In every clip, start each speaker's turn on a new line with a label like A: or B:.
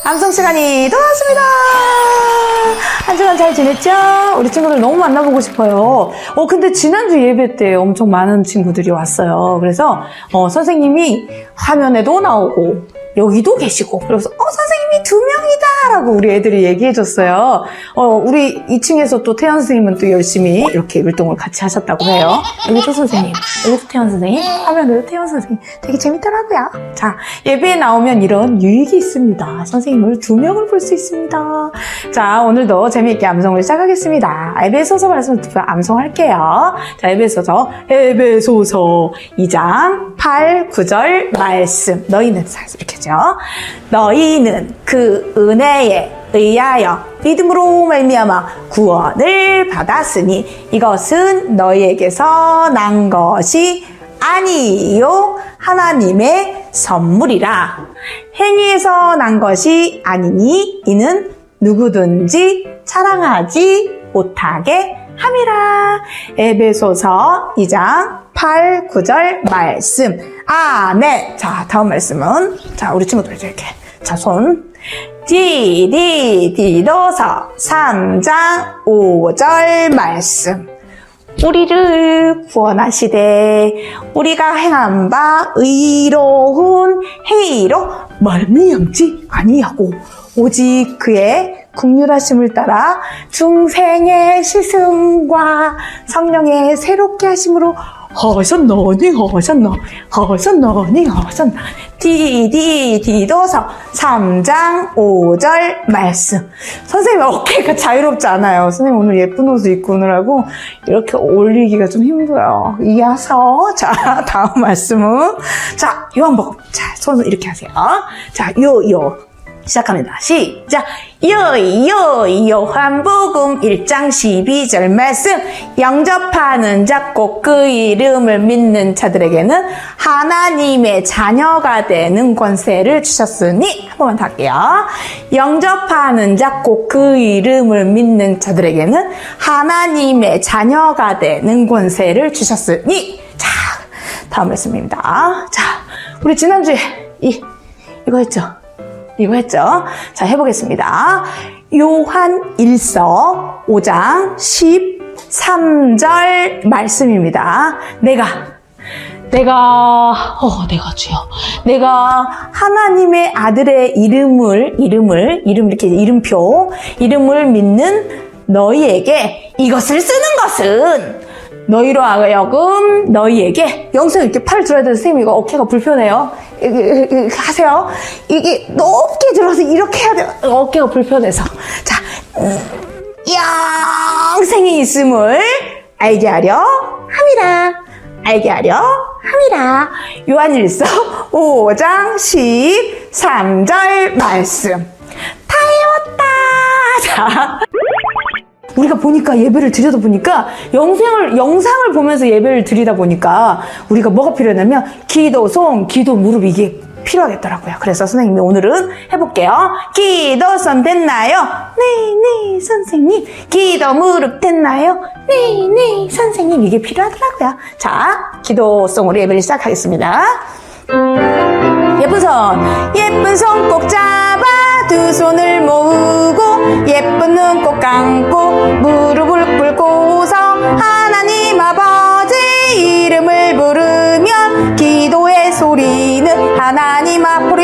A: 암송 시간이 돌아왔습니다. 한 주간 잘 지냈죠? 우리 친구들 너무 만나보고 싶어요. 근데 지난주 예배 때 엄청 많은 친구들이 왔어요. 그래서 선생님이 화면에도 나오고 여기도 계시고, 그래서 선생님이 2명이다 라고 우리 애들이 얘기해줬어요. 우리 2층에서 또 태연 선생님은 또 열심히 이렇게 율동을 같이 하셨다고 해요. 여기도 선생님, 여기도 태연 선생님, 화면에도 태연 선생님. 되게 재밌더라고요. 자, 예배에 나오면 이런 유익이 있습니다. 선생님을 2명을 볼 수 있습니다. 자, 오늘도 재미있게 암송을 시작하겠습니다. 에베소서 말씀을 듣고 암송할게요. 자, 에베소서 2장 8, 9절 말씀. 너희는 이렇게 하죠. 너희는 그 은혜에 의하여 믿음으로 말미암아 구원을 받았으니 이것은 너희에게서 난 것이 아니요 하나님의 선물이라. 행위에서 난 것이 아니니 이는 누구든지 자랑하지 못하게 함이라. 에베소서 2장 8, 9절 말씀. 아멘. 자, 다음 말씀은, 자, 우리 친구들 이렇게. 자, 손. 디도서 3장 5절 말씀. 우리를 구원하시되 우리가 행한 바 의로운 행위로 말미암지 아니하고 오직 그의 긍휼하심을 따라 중생의 시승과 성령의 새롭게 하심으로 하셨나니. 디도서 3장 5절 말씀. 선생님 어깨가 자유롭지 않아요. 선생님 오늘 예쁜 옷을 입고 오느라고 이렇게 올리기가 좀 힘들어요. 이어서 자, 다음 말씀은, 자, 요한복음. 자, 손을 이렇게 하세요. 자, 시작합니다. 시작. 요한복음 1장 12절 말씀. 영접하는 자 곧 그 이름을 믿는 자들에게는 하나님의 자녀가 되는 권세를 주셨으니. 한 번만 더 할게요. 영접하는 자 곧 그 이름을 믿는 자들에게는 하나님의 자녀가 되는 권세를 주셨으니. 자, 다음 말씀입니다. 자, 우리 지난주에 이거 했죠? 자, 해보겠습니다. 요한 1서 5장 13절 말씀입니다. 내가 주여. 내가 하나님의 아들의 이름을 이렇게 이름을 믿는 너희에게 이것을 쓰는 것은 너희로 하여금 너희에게 영상 이렇게 팔을 들어야 되는데 선생님 이거 어깨가 불편해요. 하세요. 이게 높게 들어서 이렇게 해야 돼요. 어깨가 불편해서. 자, 영생이 있음을 알게 하려 함이라. 요한일서 5장 13절 말씀. 다 외웠다. 자, 우리가 보니까 예배를 드려다 보니까 영상을 보면서 예배를 드리다 보니까 우리가 뭐가 필요하냐면 기도, 손, 기도, 무릎 이게 필요하겠더라고요. 그래서 선생님이 오늘은 해볼게요. 기도, 손 됐나요? 네, 선생님. 기도, 무릎 됐나요? 네, 선생님. 이게 필요하더라고요. 자, 기도송으로 예배를 시작하겠습니다. 예쁜 손 꼭 잡아 두 손을 모으고 예쁜 눈 꼭 감고 무릎을 꿇고서 하나님 아버지 이름을 부르면 기도의 소리는 하나님 앞으로.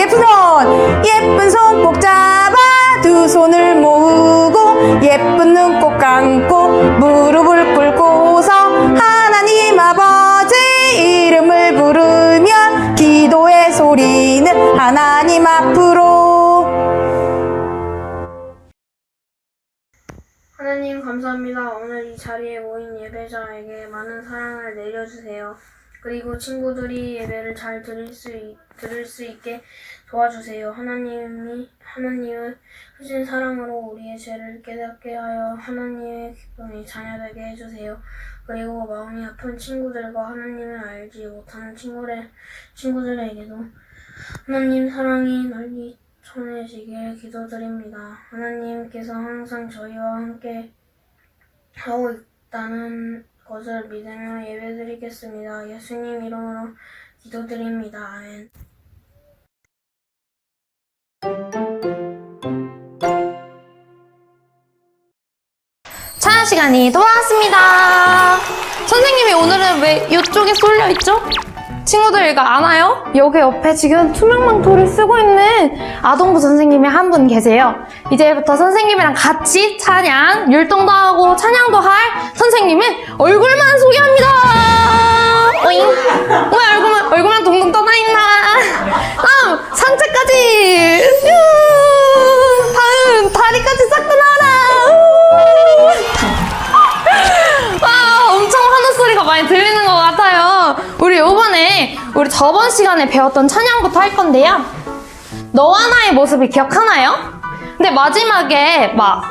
A: 예쁜 손 꼭 잡아 두 손을 모으고 예쁜 눈 꼭 감고 무릎을 꿇고서 하나님 아버지 이름을 부르면 기도의 소리는 하나님 앞으로.
B: 하나님 감사합니다. 오늘 이 자리에 모인 예배자에게 많은 사랑을 내려주세요. 그리고 친구들이 예배를 잘 들을 수 있게 도와주세요. 하나님의 크신 사랑으로 우리의 죄를 깨닫게 하여 하나님의 기쁨이 자녀되게 해주세요. 그리고 마음이 아픈 친구들과 하나님을 알지 못하는 친구들에게도 하나님 사랑이 널리 전해지길 기도드립니다. 하나님께서 항상 저희와 함께 하고 있다는 것을 믿으며 예배드리겠습니다. 예수님 이름으로 기도드립니다. 아멘.
C: 수강 시간이 돌아왔습니다. 선생님이 오늘은 왜 이쪽에 쏠려 있죠? 친구들 이거 아나요? 여기 옆에 지금 투명망토를 쓰고 있는 아동부 선생님이 한 분 계세요. 이제부터 선생님이랑 같이 찬양, 율동도 하고 찬양도 할 선생님의 얼굴만 소개합니다. 오잉? 왜 얼굴만 동동 떠다닌다. 다음 상체까지. 다음 다리까지 싹 다 나와라. 와, 엄청 환호 소리가 많이 들리는 것 같아요. 우리 요번에 우리 저번 시간에 배웠던 찬양부터 할 건데요. 너와 나의 모습을 기억하나요? 근데 마지막에 막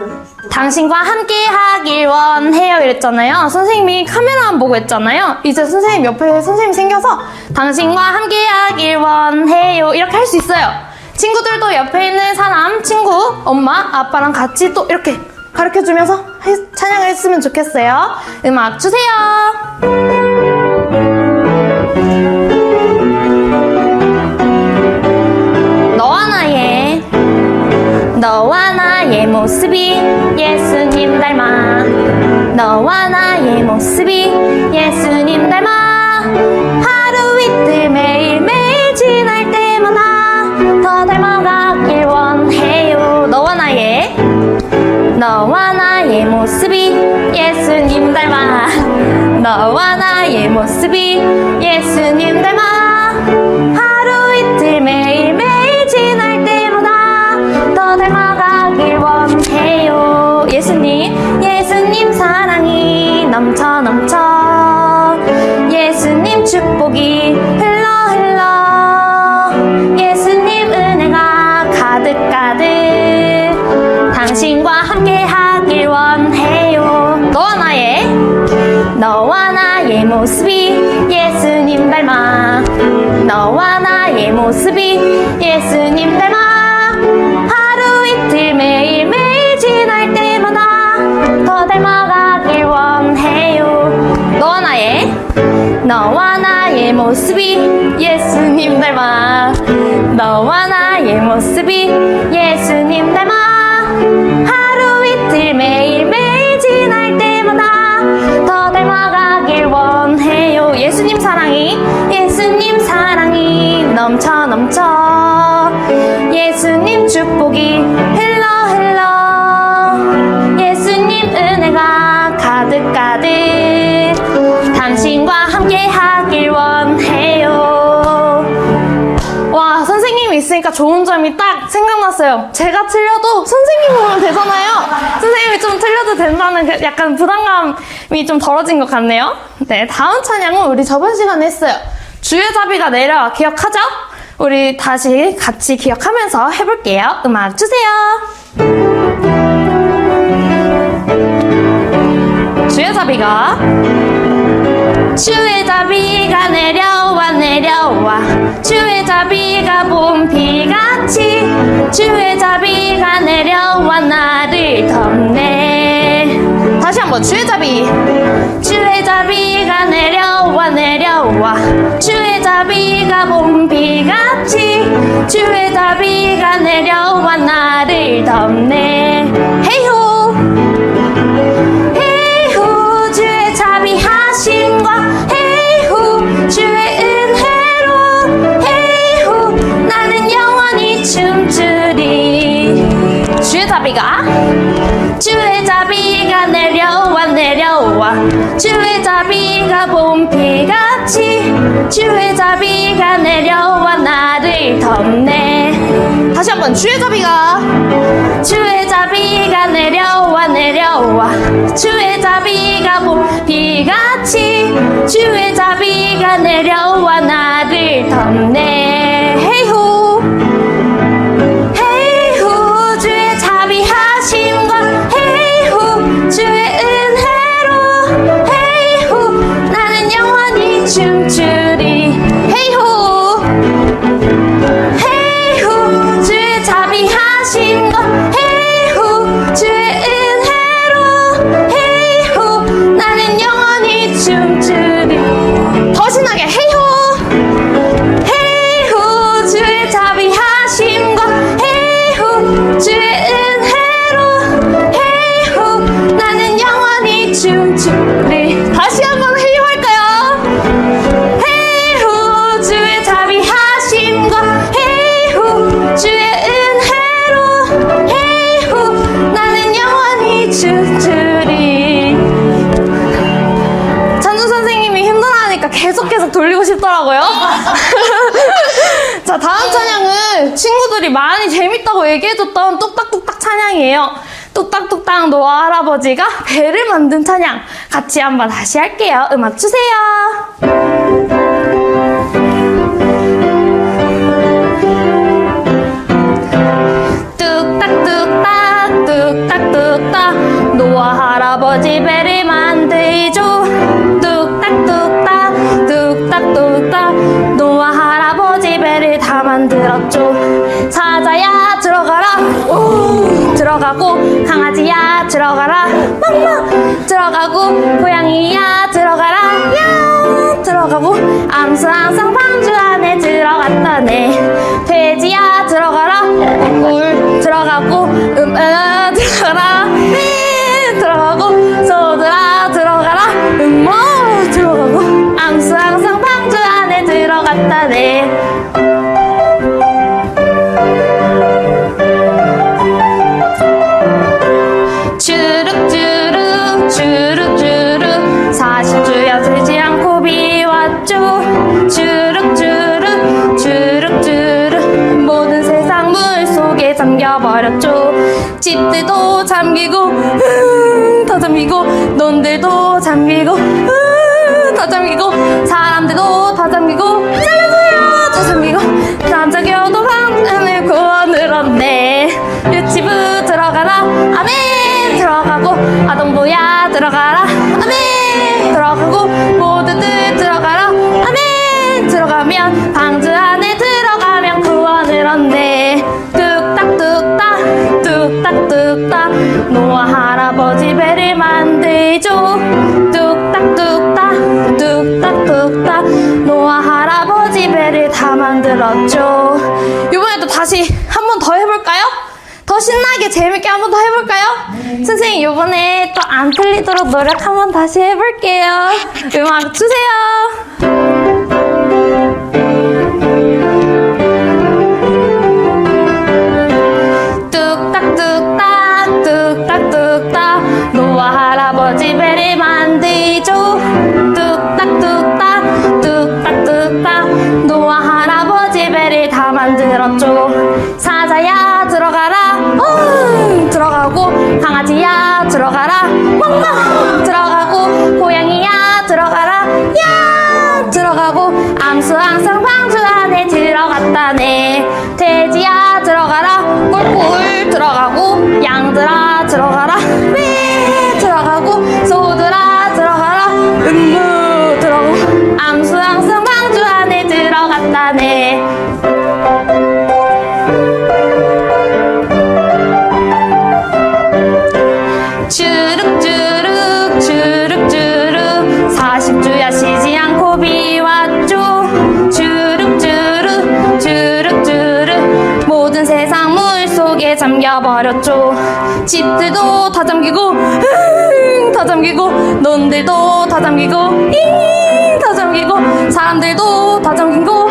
C: 당신과 함께 하길 원해요 이랬잖아요. 선생님이 카메라만 보고 했잖아요. 이제 선생님 옆에 선생님이 생겨서 당신과 함께 하길 원해요 이렇게 할 수 있어요. 친구들도 옆에 있는 사람, 친구, 엄마, 아빠랑 같이 또 이렇게 가르쳐주면서 찬양을 했으면 좋겠어요. 음악 주세요. 너와 나의 모습이 예수님 닮아. 너와 나의 모습이 예수님 닮아. 하루 이틀 매일매일 지날 때마다 더 닮아가길 원해요. 너와 나의 모습이 예수님 닮아. 너와 나의 모습이 예수님 닮아. 하루 이틀 매일매일 지날 때마다 더 닮아가길 원해요. 예수님 사랑이 넘쳐 예수님 축복이 흘러 예수님 은혜가 가득 당신과 함께 하길 원해요. 너와 나의 모습이 예수님 닮아. 너와 나의 모습이 예수님 닮아. 하루 이틀 매일매일 지날 때마다 더 닮아가길 원해요. 너와 나의 모습이 예수님 닮아. 너와 나의 모습이 예수님 닮아. 하루 이틀 매일매일 지날 때마다 더 닮아가길 원해요. 예수님 사랑이 넘쳐 예수님 축복이 흘러 예수님 은혜가 가득 당신과 함께 하길 원해요. 와, 선생님이 있으니까 좋은 점이 딱 생각났어요. 제가 틀려도 선생님 보면 되잖아요. 선생님이 좀 틀려도 된다는 그 약간 부담감이 좀 덜어진 것 같네요. 네, 다음 찬양은 우리 저번 시간에 했어요. 주의 자비가 내려와. 기억하죠? 우리 다시 같이 기억하면서 해볼게요. 음악 주세요. 주의 자비가 내려와 주의 자비가 봄 비같이 주의 자비가 내려와 나를 덮네. 다시 한번 주의 자비가 내려와 주의 자비가 봄 비같이 주의 자비가 내려와 나를 덮네. 헤이호 주의 자비하심과 헤이호 주의 은혜로 헤이호 나는 영원히 춤추리. 주의 자비가 내려와 주의 자비가 봄 비같이 주의 자비가 내려와 나를 덮네. 다시 한번 주의 자비가 내려와 주의 자비가 봄 비같이 주의 자비가 내려와 나를 덮네. 헤이호 주의 자비하심과 헤이호 주의 은혜로 헤이호 나는 영원히 춤추리. 헤이호 주의 자비하심과 헤이호 주의 은혜로 헤이호 나는 영원히 춤추리. 더 신나게 헤이호 오늘 친구들이 많이 재밌다고 얘기해줬던 뚝딱뚝딱 찬양이에요. 뚝딱뚝딱 노아 할아버지가 배를 만든 찬양 같이 한번 다시 할게요. 음악 주세요. 뚝딱뚝딱 뚝딱뚝딱 노아 할아버지 배를 만들죠. 뚝딱뚝딱 뚝딱뚝딱 노아 할아버지 배를 다 만들었죠. 사자야 들어가라 오 들어가고 강아지야 들어가라 멍멍 들어가고 고양이야 들어가라 야 들어가고 암수 항상 방주 안에 들어갔다네. 돼지야 들어가라 꿀 들어가고 들어가라 들어가고 소들아 들어가라 들어가고 암수 항상 방주 안에 들어갔다네. 주룩주룩 주룩주룩 40주야 되지 않고 비왔죠. 주룩주룩 주룩주룩 모든 세상 물 속에 잠겨버렸죠. 집들도 잠기고 더 잠기고 논들도 잠기고 더 잠기고 사람들도 다 잠기고 살려줘요 다 잠기고 잠자겨도 방안을 구원을 얻네. 유치부 들어가라 아멘 들어가고 아동부야 들어가라 아멘 들어가고 모두들 들어가라 아멘 들어가면 방주 안에 들어가면 구원을 얻네. 뚝딱뚝딱 뚝딱뚝딱 노아 할아버지 배를 만들죠. 뚝딱뚝딱 뚝딱뚝딱 노아 할아버지 배를 다 만들었죠. 이번에도 다시 한 번 더 해볼까요? 더 신나게 재밌게 한 번 더 해볼까요? 선생님 이번에 또 안 틀리도록 노력 한 번 다시 해볼게요. 음악 주세요. 뚝딱뚝딱 뚝딱뚝딱 노아 할아버지 배를 만들죠. 뚝딱뚝딱 뚝딱뚝딱 노아 할아버지 배를 다 만들었죠. 사자야 들어가라 들어가고 강아지야 들어가라 멍멍 들어가고 고양이야 들어가라 야 들어가고 암수 항상 방주 안에 들어갔다네. 돼지야 들어가라 꿀꿀 들어가고 양들아 들어가라 들어가고 소들아 들어가라 들어가고 암수 항상 방주 안에 들어갔다네. 주룩주룩 주룩주룩 40주야 쉬지 않고 비왔죠. 주룩주룩 주룩주룩 모든 세상 물 속에 잠겨버렸죠. 집들도 다 잠기고 다 잠기고 논들도 다 잠기고 다 잠기고 사람들도 다 잠기고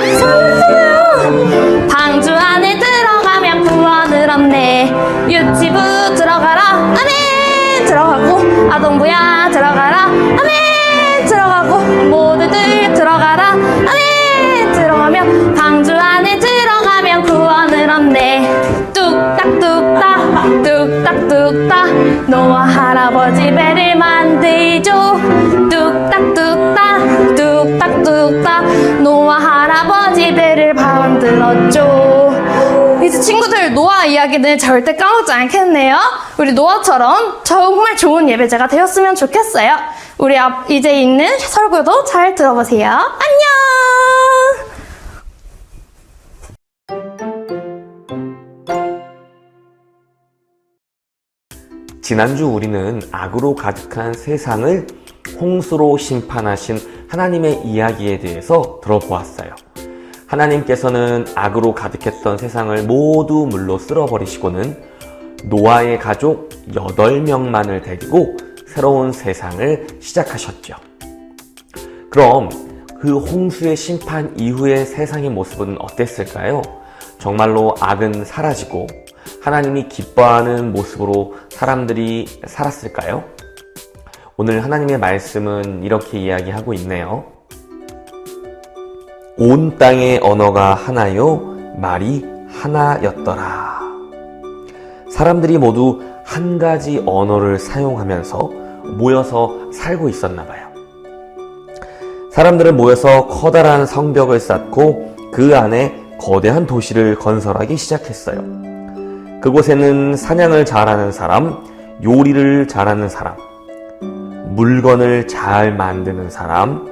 C: 방주 안에 들어가면 구원을 얻네. 유치부 들어가라 아멘 들어가고 아동부야 들어가라 아멘 들어가고 모두들 들어가라 아멘 들어가면 방주 안에 들어가면 구원을 얻네. 뚝딱뚝딱 뚝딱뚝딱 노아 할아버지 배를 만들죠. 뚝딱뚝딱 뚝딱뚝딱 노아 할아버지 배를 만들었죠. 이제 친구들 노아 이야기는 절대 까먹지 않겠네요. 우리 노아처럼 정말 좋은 예배자가 되었으면 좋겠어요. 우리 이제 있는 설교도 잘 들어보세요. 안녕.
D: 지난주 우리는 악으로 가득한 세상을 홍수로 심판하신 하나님의 이야기에 대해서 들어보았어요. 하나님께서는 악으로 가득했던 세상을 모두 물로 쓸어버리시고는 노아의 가족 8명만을 데리고 새로운 세상을 시작하셨죠. 그럼 그 홍수의 심판 이후의 세상의 모습은 어땠을까요? 정말로 악은 사라지고 하나님이 기뻐하는 모습으로 사람들이 살았을까요? 오늘 하나님의 말씀은 이렇게 이야기하고 있네요. 온 땅의 언어가 하나요, 말이 하나였더라. 사람들이 모두 한 가지 언어를 사용하면서 모여서 살고 있었나 봐요. 사람들은 모여서 커다란 성벽을 쌓고 그 안에 거대한 도시를 건설하기 시작했어요. 그곳에는 사냥을 잘하는 사람, 요리를 잘하는 사람, 물건을 잘 만드는 사람,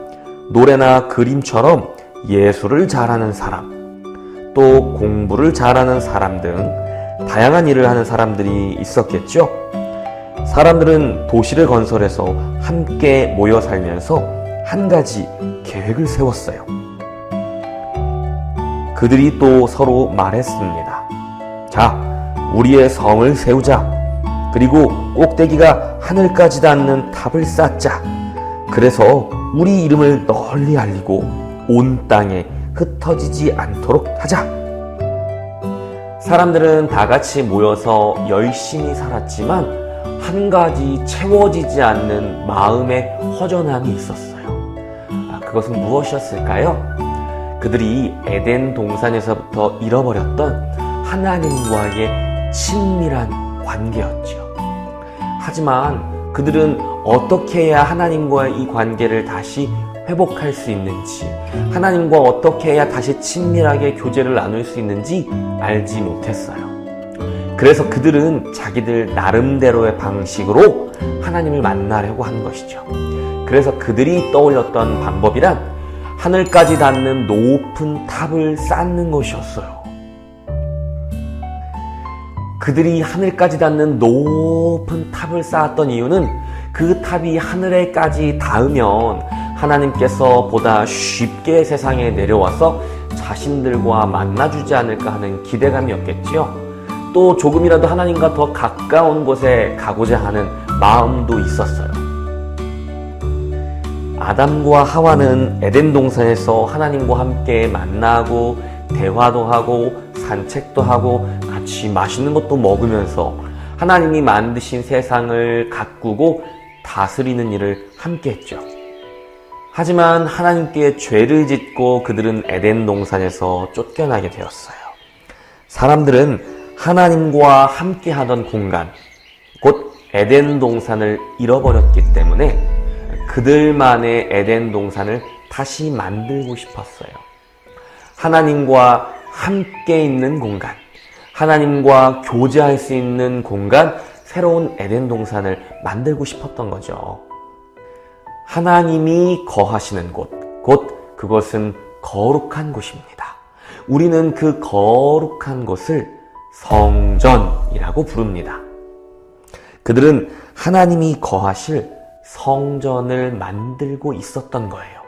D: 노래나 그림처럼 예술을 잘하는 사람, 또 공부를 잘하는 사람 등 다양한 일을 하는 사람들이 있었겠죠. 사람들은 도시를 건설해서 함께 모여 살면서 한 가지 계획을 세웠어요. 그들이 또 서로 말했습니다. 자, 우리의 성을 세우자. 그리고 꼭대기가 하늘까지 닿는 탑을 쌓자. 그래서 우리 이름을 널리 알리고 온 땅에 흩어지지 않도록 하자. 사람들은 다 같이 모여서 열심히 살았지만 한 가지 채워지지 않는 마음의 허전함이 있었어요. 그것은 무엇이었을까요? 그들이 에덴 동산에서부터 잃어버렸던 하나님과의 친밀한 관계였죠. 하지만 그들은 어떻게 해야 하나님과의 이 관계를 다시 회복할 수 있는지, 하나님과 어떻게 해야 다시 친밀하게 교제를 나눌 수 있는지 알지 못했어요. 그래서 그들은 자기들 나름대로의 방식으로 하나님을 만나려고 한 것이죠. 그래서 그들이 떠올렸던 방법이란 하늘까지 닿는 높은 탑을 쌓는 것이었어요. 그들이 하늘까지 닿는 높은 탑을 쌓았던 이유는 그 탑이 하늘에까지 닿으면 하나님께서 보다 쉽게 세상에 내려와서 자신들과 만나주지 않을까 하는 기대감이었겠지요. 또 조금이라도 하나님과 더 가까운 곳에 가고자 하는 마음도 있었어요. 아담과 하와는 에덴 동산에서 하나님과 함께 만나고 대화도 하고 산책도 하고 같이 맛있는 것도 먹으면서 하나님이 만드신 세상을 가꾸고 다스리는 일을 함께 했죠. 하지만 하나님께 죄를 짓고 그들은 에덴 동산에서 쫓겨나게 되었어요. 사람들은 하나님과 함께 하던 공간, 곧 에덴 동산을 잃어버렸기 때문에 그들만의 에덴 동산을 다시 만들고 싶었어요. 하나님과 함께 있는 공간, 하나님과 교제할 수 있는 공간, 새로운 에덴 동산을 만들고 싶었던 거죠. 하나님이 거하시는 곳, 곧 그것은 거룩한 곳입니다. 우리는 그 거룩한 곳을 성전이라고 부릅니다. 그들은 하나님이 거하실 성전을 만들고 있었던 거예요.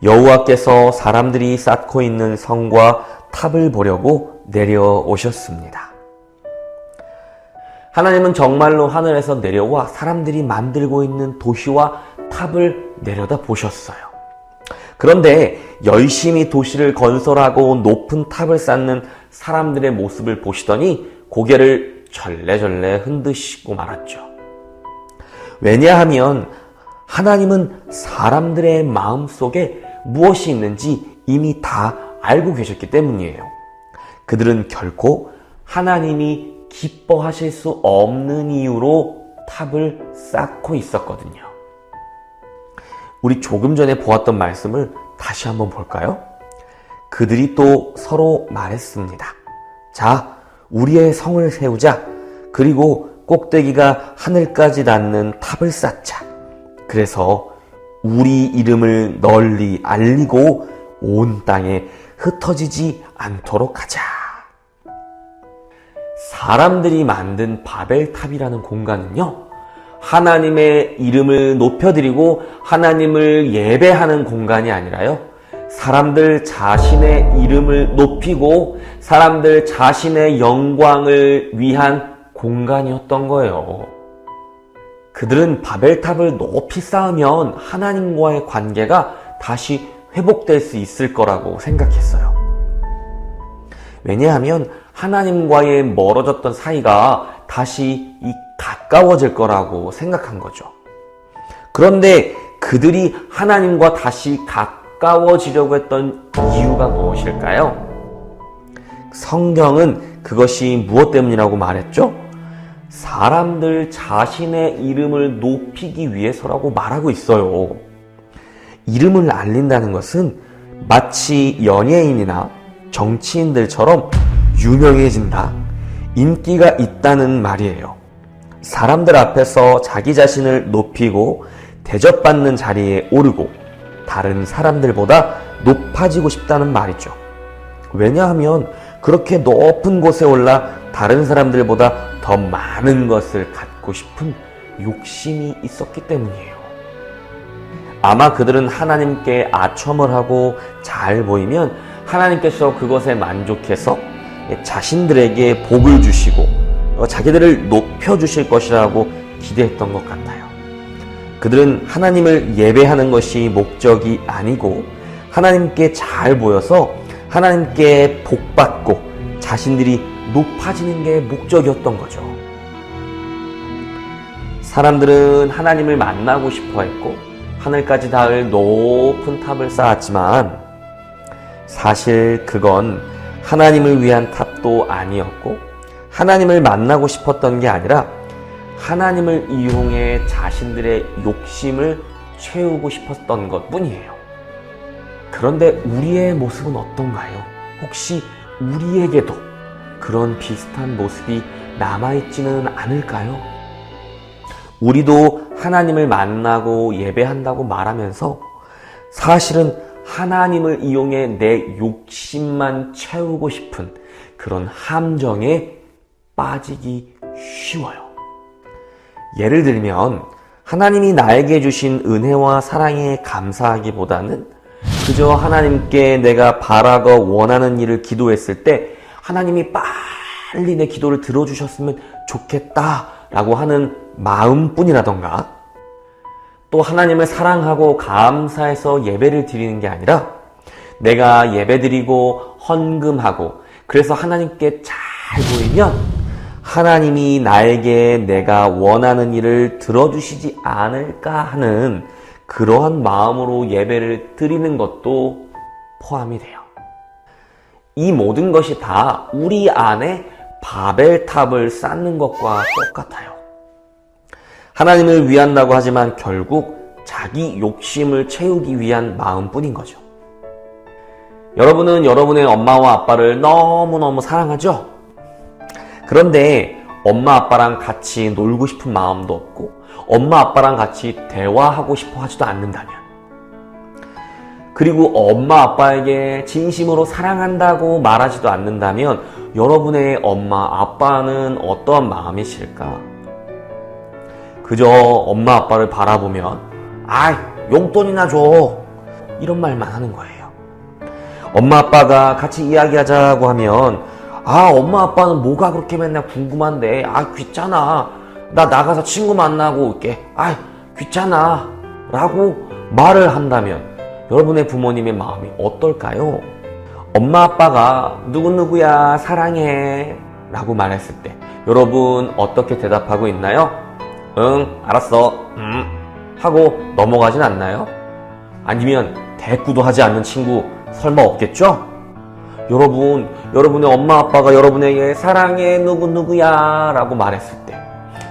D: 여호와께서 사람들이 쌓고 있는 성과 탑을 보려고 내려오셨습니다. 하나님은 정말로 하늘에서 내려와 사람들이 만들고 있는 도시와 탑을 내려다 보셨어요. 그런데 열심히 도시를 건설하고 높은 탑을 쌓는 사람들의 모습을 보시더니 고개를 절레절레 흔드시고 말았죠. 왜냐하면 하나님은 사람들의 마음속에 무엇이 있는지 이미 다 알고 계셨기 때문이에요. 그들은 결코 하나님이 기뻐하실 수 없는 이유로 탑을 쌓고 있었거든요. 우리 조금 전에 보았던 말씀을 다시 한번 볼까요? 그들이 또 서로 말했습니다. 자, 우리의 성을 세우자. 그리고 꼭대기가 하늘까지 닿는 탑을 쌓자. 그래서 우리 이름을 널리 알리고 온 땅에 흩어지지 않도록 하자. 사람들이 만든 바벨탑이라는 공간은요, 하나님의 이름을 높여드리고 하나님을 예배하는 공간이 아니라요, 사람들 자신의 이름을 높이고 사람들 자신의 영광을 위한 공간이었던 거예요. 그들은 바벨탑을 높이 쌓으면 하나님과의 관계가 다시 회복될 수 있을 거라고 생각했어요. 왜냐하면 하나님과의 멀어졌던 사이가 다시 가까워질 거라고 생각한 거죠. 그런데 그들이 하나님과 다시 가까워지려고 했던 이유가 무엇일까요? 성경은 그것이 무엇 때문이라고 말했죠? 사람들 자신의 이름을 높이기 위해서라고 말하고 있어요. 이름을 알린다는 것은 마치 연예인이나 정치인들처럼 유명해진다, 인기가 있다는 말이에요. 사람들 앞에서 자기 자신을 높이고 대접받는 자리에 오르고 다른 사람들보다 높아지고 싶다는 말이죠. 왜냐하면 그렇게 높은 곳에 올라 다른 사람들보다 더 많은 것을 갖고 싶은 욕심이 있었기 때문이에요. 아마 그들은 하나님께 아첨을 하고 잘 보이면 하나님께서 그것에 만족해서 자신들에게 복을 주시고 자기들을 높여주실 것이라고 기대했던 것 같아요. 그들은 하나님을 예배하는 것이 목적이 아니고 하나님께 잘 보여서 하나님께 복받고 자신들이 높아지는 게 목적이었던 거죠. 사람들은 하나님을 만나고 싶어 했고 하늘까지 닿을 높은 탑을 쌓았지만 사실 그건 하나님을 위한 탑도 아니었고 하나님을 만나고 싶었던 게 아니라 하나님을 이용해 자신들의 욕심을 채우고 싶었던 것 뿐이에요. 그런데 우리의 모습은 어떤가요? 혹시 우리에게도 그런 비슷한 모습이 남아있지는 않을까요? 우리도 하나님을 만나고 예배한다고 말하면서 사실은 하나님을 이용해 내 욕심만 채우고 싶은 그런 함정에 빠지기 쉬워요. 예를 들면 하나님이 나에게 주신 은혜와 사랑에 감사하기보다는 그저 하나님께 내가 바라고 원하는 일을 기도했을 때 하나님이 빨리 내 기도를 들어주셨으면 좋겠다라고 하는 마음뿐이라던가, 또 하나님을 사랑하고 감사해서 예배를 드리는 게 아니라 내가 예배드리고 헌금하고 그래서 하나님께 잘 보이면 하나님이 나에게 내가 원하는 일을 들어주시지 않을까 하는 그러한 마음으로 예배를 드리는 것도 포함이 돼요. 이 모든 것이 다 우리 안에 바벨탑을 쌓는 것과 똑같아요. 하나님을 위한다고 하지만 결국 자기 욕심을 채우기 위한 마음뿐인 거죠. 여러분은 여러분의 엄마와 아빠를 너무너무 사랑하죠? 그런데 엄마 아빠랑 같이 놀고 싶은 마음도 없고 엄마 아빠랑 같이 대화하고 싶어 하지도 않는다면, 그리고 엄마 아빠에게 진심으로 사랑한다고 말하지도 않는다면 여러분의 엄마 아빠는 어떠한 마음이실까? 그저 엄마 아빠를 바라보면 용돈이나 줘 이런 말만 하는 거예요. 엄마 아빠가 같이 이야기하자고 하면 엄마 아빠는 뭐가 그렇게 맨날 궁금한데 귀찮아, 나 나가서 친구 만나고 올게, 귀찮아 라고 말을 한다면 여러분의 부모님의 마음이 어떨까요? 엄마 아빠가 누구누구야 사랑해 라고 말했을 때 여러분 어떻게 대답하고 있나요? 응, 알았어, 하고 넘어가진 않나요? 아니면 대꾸도 하지 않는 친구 설마 없겠죠? 여러분의 엄마 아빠가 여러분에게 사랑해 누구누구야 라고 말했을 때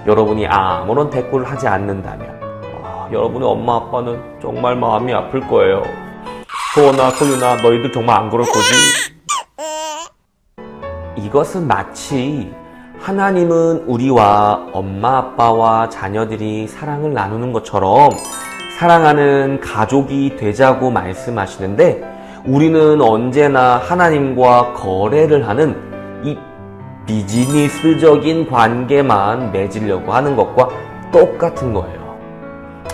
D: 여러분이 아무런 대꾸를 하지 않는다면 여러분의 엄마 아빠는 정말 마음이 아플 거예요. 소원아, 소윤아, 너희들 정말 안 그럴 거지? 이것은 마치 하나님은 우리와 엄마 아빠와 자녀들이 사랑을 나누는 것처럼 사랑하는 가족이 되자고 말씀하시는데, 우리는 언제나 하나님과 거래를 하는 이 비즈니스적인 관계만 맺으려고 하는 것과 똑같은 거예요.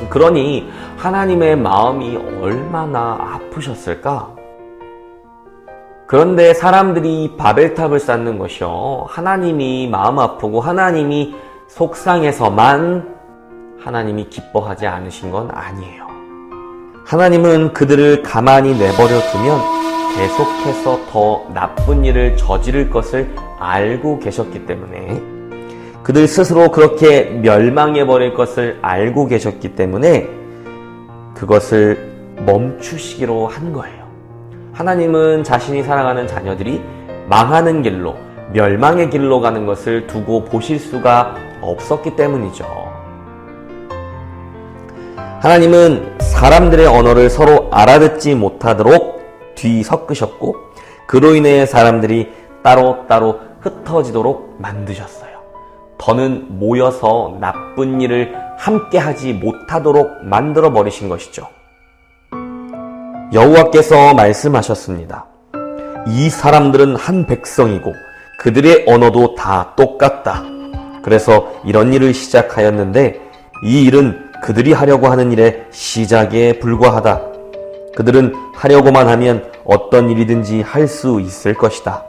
D: 그러니 하나님의 마음이 얼마나 아프셨을까? 그런데 사람들이 바벨탑을 쌓는 것이요, 하나님이 마음 아프고 하나님이 속상해서만 하나님이 기뻐하지 않으신 건 아니에요. 하나님은 그들을 가만히 내버려 두면 계속해서 더 나쁜 일을 저지를 것을 알고 계셨기 때문에, 그들 스스로 그렇게 멸망해버릴 것을 알고 계셨기 때문에 그것을 멈추시기로 한 거예요. 하나님은 자신이 사랑하는 자녀들이 망하는 길로, 멸망의 길로 가는 것을 두고 보실 수가 없었기 때문이죠. 하나님은 사람들의 언어를 서로 알아듣지 못하도록 뒤섞으셨고, 그로 인해 사람들이 따로따로 흩어지도록 만드셨어요. 더는 모여서 나쁜 일을 함께 하지 못하도록 만들어 버리신 것이죠. 여호와께서 말씀하셨습니다. 이 사람들은 한 백성이고 그들의 언어도 다 똑같다. 그래서 이런 일을 시작하였는데 이 일은 그들이 하려고 하는 일의 시작에 불과하다. 그들은 하려고만 하면 어떤 일이든지 할 수 있을 것이다.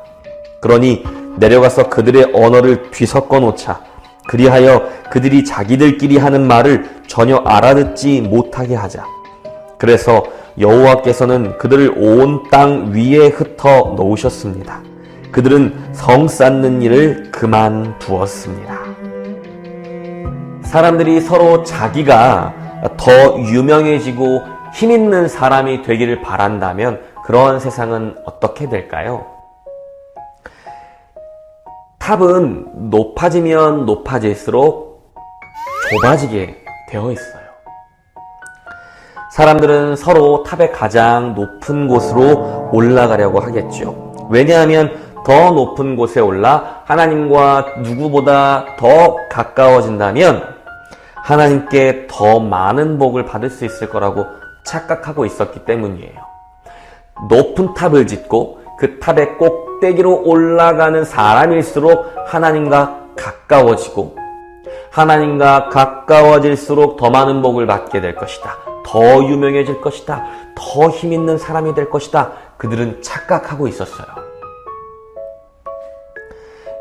D: 그러니 내려가서 그들의 언어를 뒤섞어 놓자. 그리하여 그들이 자기들끼리 하는 말을 전혀 알아듣지 못하게 하자. 그래서 여호와께서는 그들을 온 땅 위에 흩어 놓으셨습니다. 그들은 성 쌓는 일을 그만두었습니다. 사람들이 서로 자기가 더 유명해지고 힘있는 사람이 되기를 바란다면 그러한 세상은 어떻게 될까요? 탑은 높아지면 높아질수록 좁아지게 되어 있어요. 사람들은 서로 탑의 가장 높은 곳으로 올라가려고 하겠죠. 왜냐하면 더 높은 곳에 올라 하나님과 누구보다 더 가까워진다면 하나님께 더 많은 복을 받을 수 있을 거라고 착각하고 있었기 때문이에요. 높은 탑을 짓고 그 탑의 꼭대기로 올라가는 사람일수록 하나님과 가까워지고 하나님과 가까워질수록 더 많은 복을 받게 될 것이다. 더 유명해질 것이다. 더 힘있는 사람이 될 것이다. 그들은 착각하고 있었어요.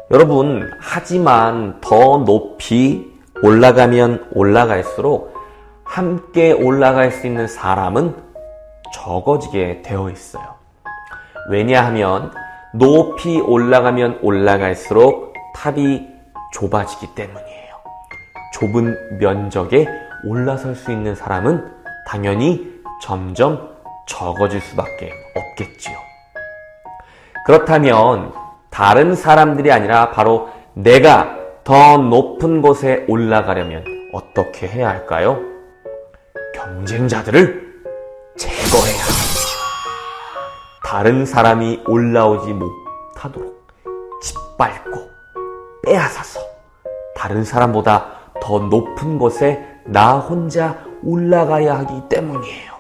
D: 여러분, 하지만 더 높이 올라가면 올라갈수록 함께 올라갈 수 있는 사람은 적어지게 되어 있어요. 왜냐하면 높이 올라가면 올라갈수록 탑이 좁아지기 때문이에요. 좁은 면적에 올라설 수 있는 사람은 당연히 점점 적어질 수밖에 없겠지요. 그렇다면 다른 사람들이 아니라 바로 내가 더 높은 곳에 올라가려면 어떻게 해야 할까요? 경쟁자들을 제거해야 하죠. 다른 사람이 올라오지 못하도록 짓밟고 빼앗아서 다른 사람보다 더 높은 곳에 나 혼자 올라가야 하기 때문이에요.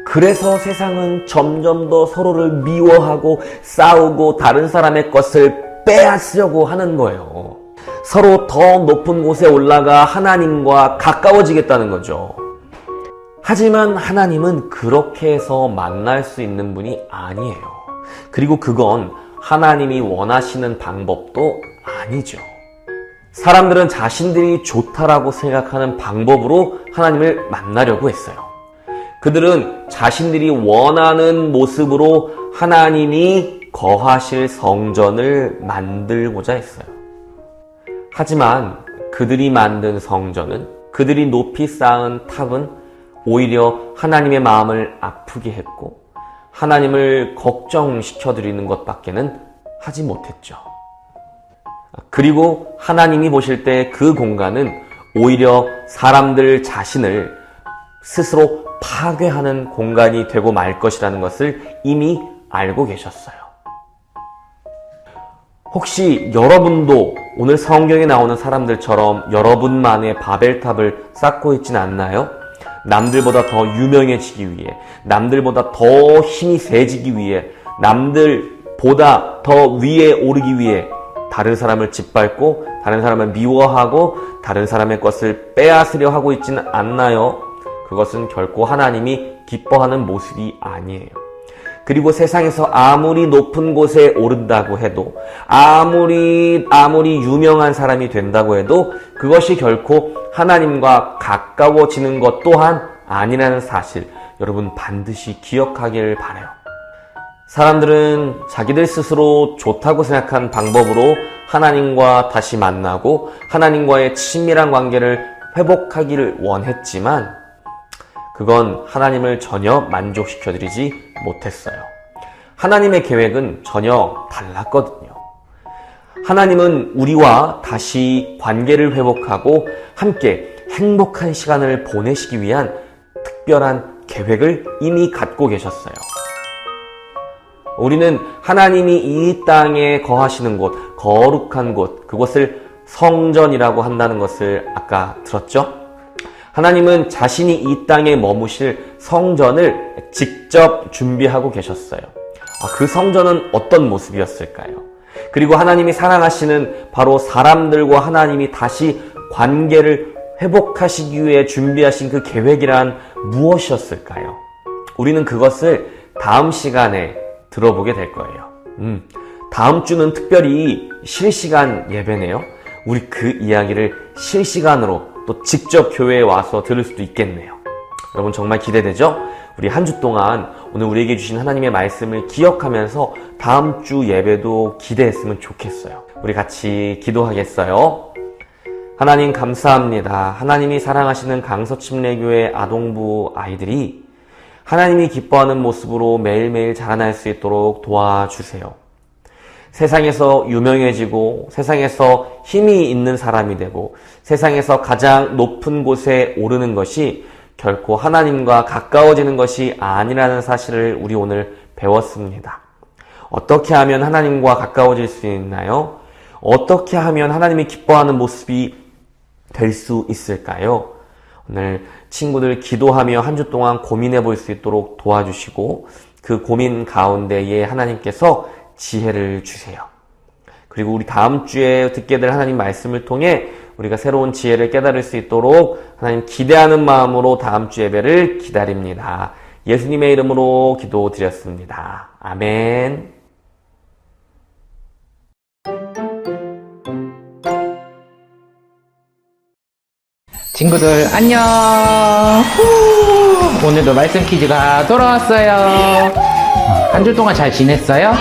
D: 그래서 세상은 점점 더 서로를 미워하고 싸우고 다른 사람의 것을 빼앗으려고 하는 거예요. 서로 더 높은 곳에 올라가 하나님과 가까워지겠다는 거죠. 하지만 하나님은 그렇게 해서 만날 수 있는 분이 아니에요. 그리고 그건 하나님이 원하시는 방법도 아니죠. 사람들은 자신들이 좋다라고 생각하는 방법으로 하나님을 만나려고 했어요. 그들은 자신들이 원하는 모습으로 하나님이 거하실 성전을 만들고자 했어요. 하지만 그들이 만든 성전은, 그들이 높이 쌓은 탑은 오히려 하나님의 마음을 아프게 했고 하나님을 걱정시켜드리는 것밖에는 하지 못했죠. 그리고 하나님이 보실 때 그 공간은 오히려 사람들 자신을 스스로 파괴하는 공간이 되고 말 것이라는 것을 이미 알고 계셨어요. 혹시 여러분도 오늘 성경에 나오는 사람들처럼 여러분만의 바벨탑을 쌓고 있진 않나요? 남들보다 더 유명해지기 위해, 남들보다 더 힘이 세지기 위해, 남들보다 더 위에 오르기 위해 다른 사람을 짓밟고 다른 사람을 미워하고 다른 사람의 것을 빼앗으려 하고 있지는 않나요? 그것은 결코 하나님이 기뻐하는 모습이 아니에요. 그리고 세상에서 아무리 높은 곳에 오른다고 해도 아무리 유명한 사람이 된다고 해도 그것이 결코 하나님과 가까워지는 것 또한 아니라는 사실 여러분 반드시 기억하길 바라요. 사람들은 자기들 스스로 좋다고 생각한 방법으로 하나님과 다시 만나고 하나님과의 친밀한 관계를 회복하기를 원했지만 그건 하나님을 전혀 만족시켜드리지 못했어요. 하나님의 계획은 전혀 달랐거든요. 하나님은 우리와 다시 관계를 회복하고 함께 행복한 시간을 보내시기 위한 특별한 계획을 이미 갖고 계셨어요. 우리는 하나님이 이 땅에 거하시는 곳, 거룩한 곳, 그곳을 성전이라고 한다는 것을 아까 들었죠? 하나님은 자신이 이 땅에 머무실 성전을 직접 준비하고 계셨어요. 그 성전은 어떤 모습이었을까요? 그리고 하나님이 사랑하시는 바로 사람들과 하나님이 다시 관계를 회복하시기 위해 준비하신 그 계획이란 무엇이었을까요? 우리는 그것을 다음 시간에 들어보게 될 거예요. 다음 주는 특별히 실시간 예배네요. 우리 그 이야기를 실시간으로 또 직접 교회에 와서 들을 수도 있겠네요. 여러분 정말 기대되죠? 우리 한 주 동안 오늘 우리에게 주신 하나님의 말씀을 기억하면서 다음 주 예배도 기대했으면 좋겠어요. 우리 같이 기도하겠어요? 하나님 감사합니다. 하나님이 사랑하시는 강서침례교회 아동부 아이들이 하나님이 기뻐하는 모습으로 매일매일 자라날 수 있도록 도와주세요. 세상에서 유명해지고 세상에서 힘이 있는 사람이 되고 세상에서 가장 높은 곳에 오르는 것이 결코 하나님과 가까워지는 것이 아니라는 사실을 우리 오늘 배웠습니다. 어떻게 하면 하나님과 가까워질 수 있나요? 어떻게 하면 하나님이 기뻐하는 모습이 될 수 있을까요? 오늘 친구들 기도하며 한 주 동안 고민해 볼 수 있도록 도와주시고 그 고민 가운데에 하나님께서 지혜를 주세요. 그리고 우리 다음 주에 듣게 될 하나님 말씀을 통해 우리가 새로운 지혜를 깨달을 수 있도록 하나님 기대하는 마음으로 다음 주 예배를 기다립니다. 예수님의 이름으로 기도드렸습니다. 아멘.
E: 친구들 안녕. 오늘도 말씀 퀴즈가 돌아왔어요. 한 주 동안 잘 지냈어요?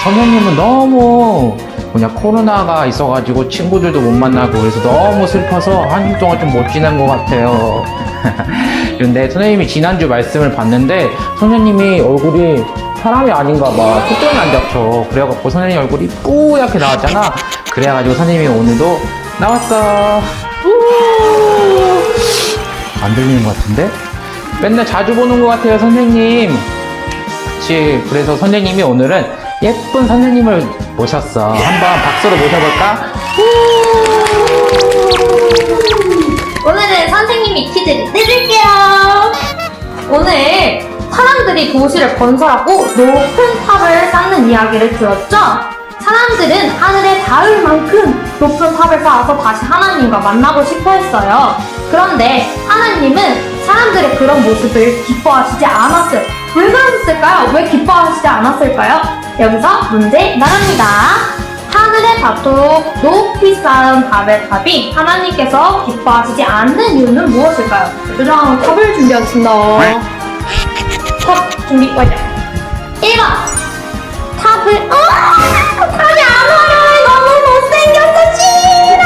E: 선생님은 너무 그냥 코로나가 있어가지고 친구들도 못 만나고 그래서 너무 슬퍼서 한 주 동안 좀 못 지낸 것 같아요. 그런데 선생님이 지난주 말씀을 봤는데 선생님이 얼굴이 사람이 아닌가 봐. 초점이 안 잡혀. 그래갖고 선생님 얼굴이 뿌옇게 나왔잖아. 그래가지고 선생님이 오늘도 나왔어. 안 들리는 것 같은데? 맨날 자주 보는 것 같아요, 선생님. 그치. 그래서 선생님이 오늘은 예쁜 선생님을 모셨어. 한번 박수로 모셔볼까?
C: 오늘은 선생님이 퀴즈를 내줄게요. 오늘 사람들이 도시를 건설하고 높은 탑을 쌓는 이야기를 들었죠? 사람들은 하늘에 닿을 만큼 높은 탑을 쌓아서 다시 하나님과 만나고 싶어 했어요. 그런데 하나님은 사람들의 그런 모습을 기뻐하시지 않았어요. 왜 그러셨을까요? 왜 기뻐하시지 않았을까요? 여기서 문제 나갑니다. 하늘에 닿도록 높이 쌓은 바벨 탑이 하나님께서 기뻐하시지 않는 이유는 무엇일까요? 짜잔, 탑을 준비하겠습니다. 탑 준비 완료. 1번 탑을 탑이 안 화려해. 너무 못생겼어. 싫어.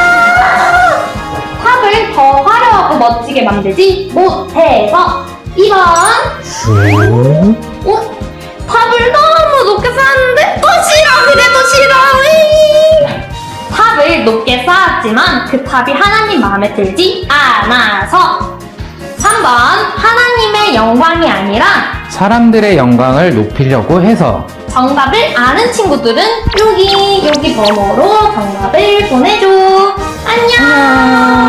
C: 탑을 더 화려하고 멋지게 만들지 못해서. 2번 탑을 너무 높게 쌓았는데 또 싫어. 그래도 싫어. 탑을 높게 쌓았지만 그 탑이 하나님 마음에 들지 않아서. 3번 하나님의 영광이 아니라
E: 사람들의 영광을 높이려고 해서.
C: 정답을 아는 친구들은 여기 번호로 정답을 보내줘. 안녕.